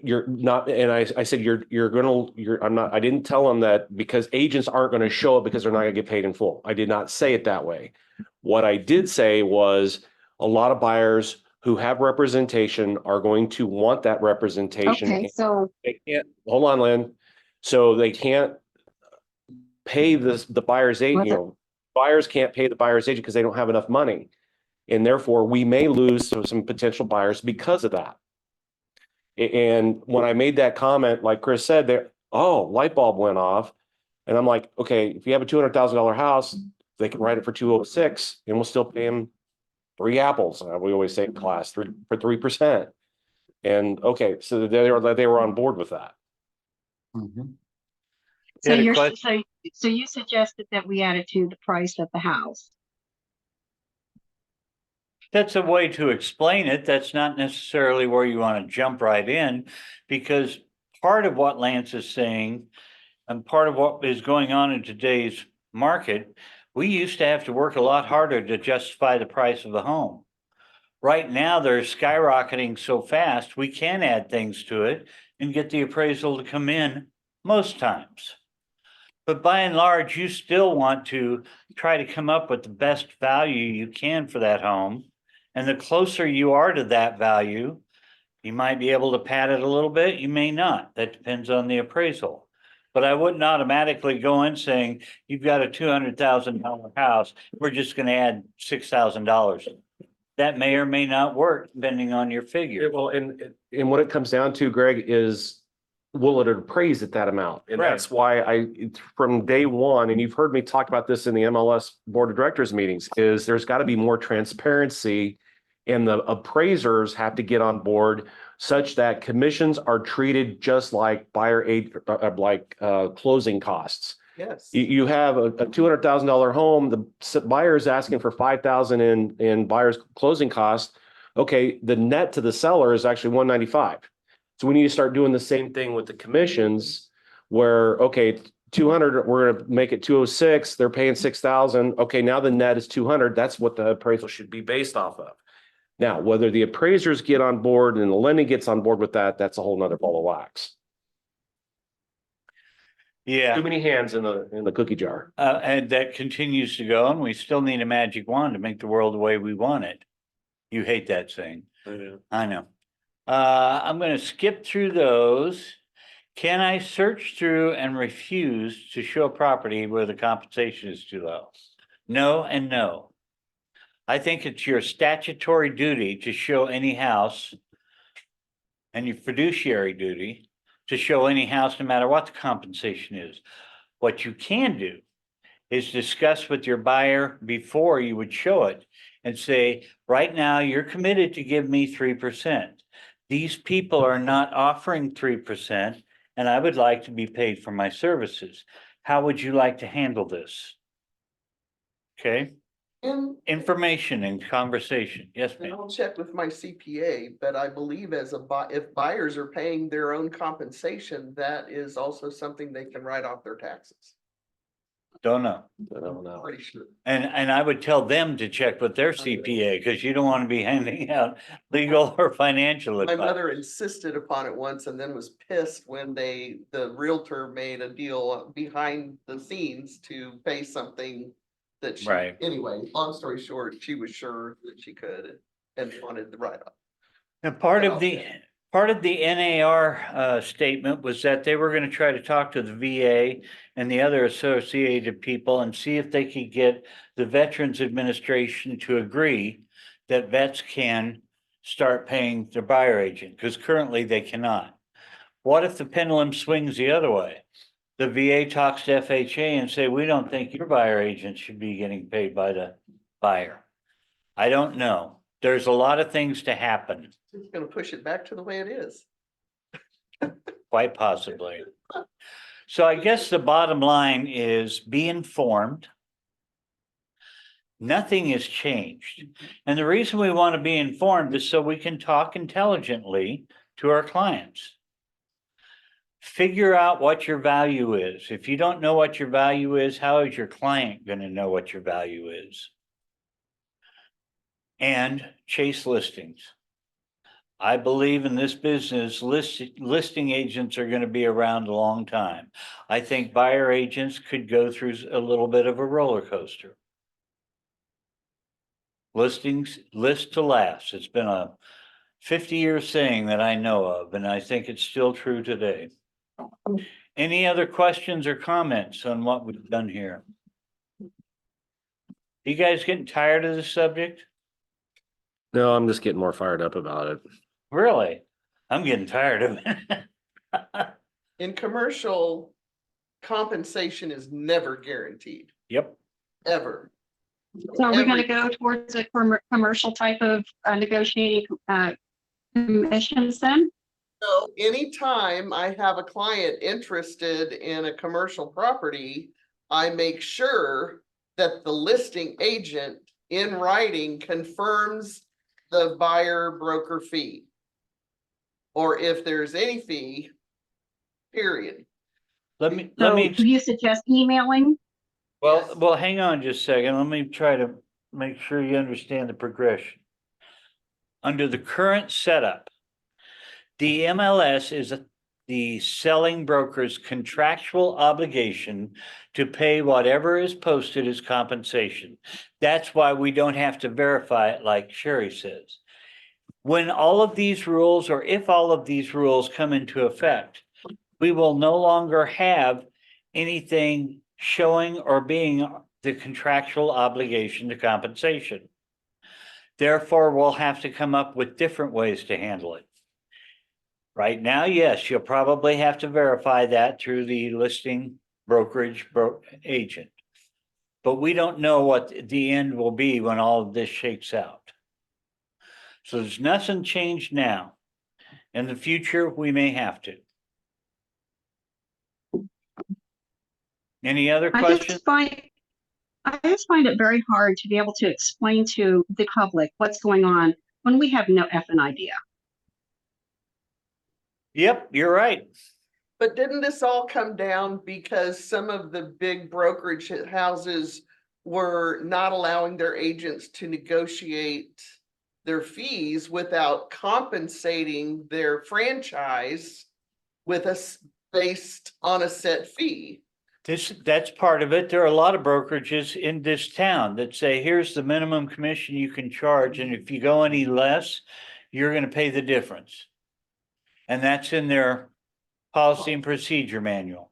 You're not, and I said I didn't tell them that because agents aren't going to show up because they're not going to get paid in full. I did not say it that way. What I did say was a lot of buyers who have representation are going to want that representation. Okay, so They can't, hold on, Lynn. So they can't pay the buyer's agent, you know, buyers can't pay the buyer's agent because they don't have enough money. And therefore we may lose some potential buyers because of that. And when I made that comment, like Chris said, light bulb went off. And I'm like, okay, if you have a $200,000 house, they can write it for 206 and we'll still pay them 3 apples. We always say in class, 3%. And okay, so they were on board with that. So had a you're, question? so you suggested that we add it to the price of the house. That's a way to explain it. That's not necessarily where you want to jump right in, because part of what Lance is saying and part of what is going on in today's market, we used to have to work a lot harder to justify the price of the home. Right now, they're skyrocketing so fast, we can add things to it and get the appraisal to come in most times. But by and large, you still want to try to come up with the best value you can for that home. And the closer you are to that value, you might be able to pad it a little bit, you may not. That depends on the appraisal. But I wouldn't automatically go in saying, you've got a $200,000 house, we're just gonna add $6,000. That may or may not work depending on your figure. Well, and what it comes down to, Greg, is will it appraise at that amount? And Right. that's why from day one, and you've heard me talk about this in the MLS Board of Directors meetings, is there's got to be more transparency and the appraisers have to get on board such that commissions are treated just like buyer aid, closing costs. Yes. You have a $200,000 home, the buyer is asking for $5,000 in buyer's closing costs. Okay, the net to the seller is actually $195. So we need to start doing the same thing with the commissions where, okay, 200, we're gonna make it 206, they're paying 6,000. Okay, now the net is 200. That's what the appraisal should be based off of. Now, whether the appraisers get on board and the lending gets on board with that, that's a whole nother ball of wax. Yeah. Too many hands in the cookie jar. And that continues to go, and we still need a magic wand to make the world the way we want it. You hate that saying. I know. I'm gonna skip through those. Can I search through and refuse to show property where the compensation is too low? No and no. I think it's your statutory duty to show any house and your fiduciary duty to show any house, no matter what the compensation is. What you can do is discuss with your buyer before you would show it and say, right now, you're committed to give me 3%. These people are not offering 3%, and I would like to be paid for my services. How would you like to handle this? Okay, And information and conversation. Yes, and ma'am. I'll check with my CPA, but I believe if buyers are paying their own compensation, that is also something they can write off their taxes. Don't know. I don't know. Pretty sure. And I would tell them to check with their CPA, because you don't want to be handing out legal or financial My advice. mother insisted upon it once and then was pissed when the realtor made a deal behind the scenes to pay something that she, Right. anyway, long story short, she was sure that she could and wanted the write-off. And part of the NAR statement was that they were gonna try to talk to the VA and the other associated people and see if they could get the Veterans Administration to agree that vets can start paying their buyer agent, because currently they cannot. What if the pendulum swings the other way? The VA talks to FHA and say, we don't think your buyer agent should be getting paid by the buyer. I don't know. There's a lot of things to happen. It's gonna push it back to the way it is. Quite possibly. So I guess the bottom line is be informed. Nothing has changed. And the reason we want to be informed is so we can talk intelligently to our clients. Figure out what your value is. If you don't know what your value is, how is your client going to know what your value is? And chase listings. I believe in this business, listing agents are going to be around a long time. I think buyer agents could go through a little bit of a roller coaster. Listings list to last. It's been a 50-year saying that I know of, and I think it's still true today. Any other questions or comments on what we've done here? You guys getting tired of this subject? No, I'm just getting more fired up about it. Really? I'm getting tired of it. In commercial, compensation is never guaranteed, Yep. ever. So are we gonna Every- go towards a commercial type of negotiating commissions then? So anytime I have a client interested in a commercial property, I make sure that the listing agent in writing confirms the buyer broker fee. Or if there's any fee, period. Let me, So do you suggest emailing? Yes. well, hang on just a second. Let me try to make sure you understand the progression. Under the current setup, the MLS is the selling broker's contractual obligation to pay whatever is posted as compensation. That's why we don't have to verify it like Sherry says. When all of these rules, or if all of these rules come into effect, we will no longer have anything showing or being the contractual obligation to compensation. Therefore, we'll have to come up with different ways to handle it. Right now, yes, you'll probably have to verify that through the listing brokerage agent. But we don't know what the end will be when all of this shakes out. So there's nothing changed now. In the future, we may have to. Any other I questions? just find it very hard to be able to explain to the public what's going on when we have no effing idea. Yep, you're right. But didn't this all come down because some of the big brokerage houses were not allowing their agents to negotiate their fees without compensating their franchise with us based on a set fee? That's part of it. There are a lot of brokerages in this town that say, here's the minimum commission you can charge, and if you go any less, you're gonna pay the difference. And that's in their policy and procedure manual.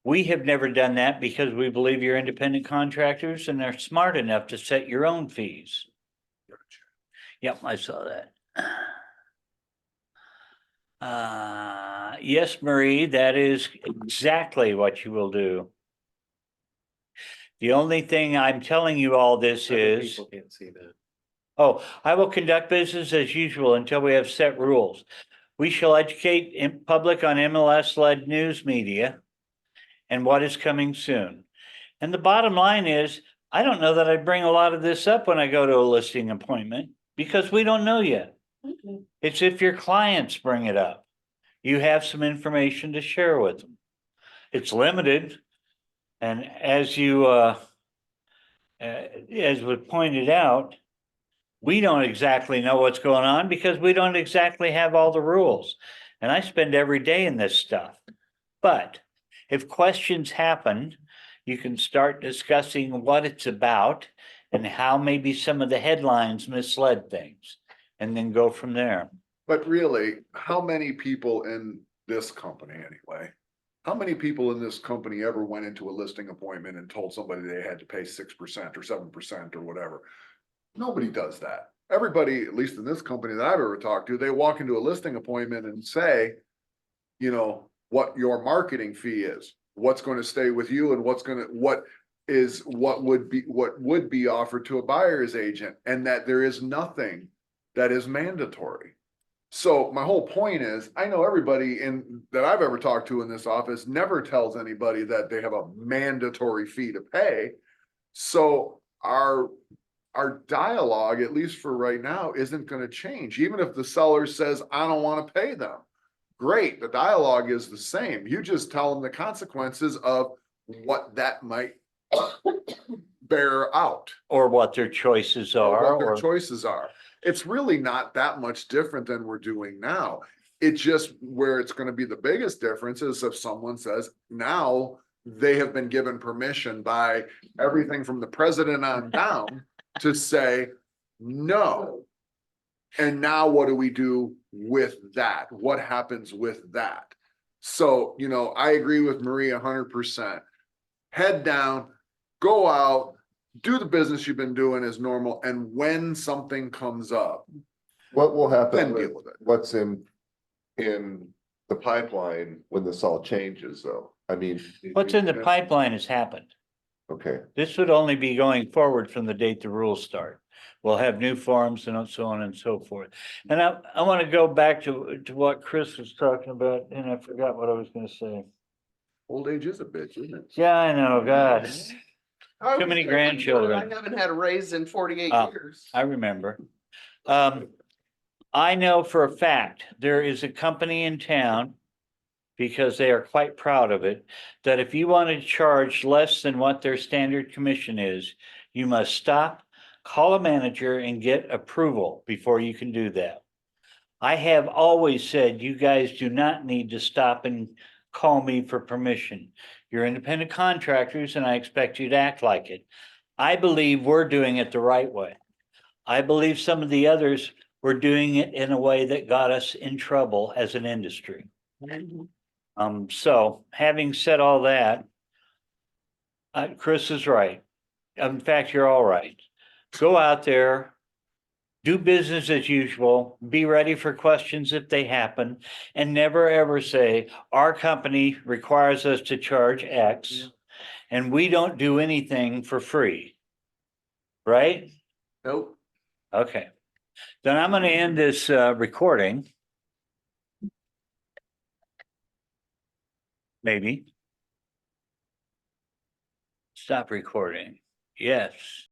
We have never done that because we believe you're independent contractors and they're smart enough to set your own fees. Yep, I saw that. Yes, Marie, that is exactly what you will do. The only thing I'm telling you all this is, People can't see that. oh, I will conduct business as usual until we have set rules. We shall educate in public on MLS-led news media and what is coming soon. And the bottom line is, I don't know that I bring a lot of this up when I go to a listing appointment because we don't know yet. It's if your clients bring it up, you have some information to share with them. It's limited. And as you, as was pointed out, we don't exactly know what's going on because we don't exactly have all the rules. And I spend every day in this stuff. But if questions happen, you can start discussing what it's about and how maybe some of the headlines misled things, and then go from there. But really, how many people in this company anyway? How many people in this company ever went into a listing appointment and told somebody they had to pay 6% or 7% or whatever? Nobody does that. Everybody, at least in this company that I've ever talked to, they walk into a listing appointment and say, you know, what your marketing fee is, what's going to stay with you, and what would be offered to a buyer's agent, and that there is nothing that is mandatory. So my whole point is, I know everybody that I've ever talked to in this office never tells anybody that they have a mandatory fee to pay. So our dialogue, at least for right now, isn't going to change. Even if the seller says, I don't want to pay them. Great, the dialogue is the same. You just tell them the consequences of what that might bear out. Or what their choices Or are. what their Or choices are. It's really not that much different than we're doing now. It's just where it's going to be the biggest difference is if someone says now they have been given permission by everything from the president on down to say no. And now what do we do with that? What happens with that? So, you know, I agree with Marie 100%. Head down, go out, do the business you've been doing as normal, and when something comes up, What will then happen deal with with it. what's in the pipeline when this all changes though? I mean. what's in the pipeline has happened. Okay, This would only be going forward from the date the rules start. We'll have new forms and so on and so forth. And I want to go back to what Chris was talking about, and I forgot what I was gonna say. Old age is a bitch, isn't it? Yeah, I know, God, I Too was many thinking, grandchildren. I haven't had a raise in 48 Ah, years. I remember. I know for a fact, there is a company in town, because they are quite proud of it, that if you want to charge less than what their standard commission is, you must stop, call a manager and get approval before you can do that. I have always said, you guys do not need to stop and call me for permission. You're independent contractors and I expect you to act like it. I believe we're doing it the right way. I believe some of the others were doing it in a way that got us in trouble as an industry. So having said all that, Chris is right. In fact, you're all right. Go out there, do business as usual, be ready for questions if they happen, and never ever say, our company requires us to charge X and we don't do anything for free. Right? Nope. Okay. Then I'm gonna end this recording. Maybe. Stop recording. Yes.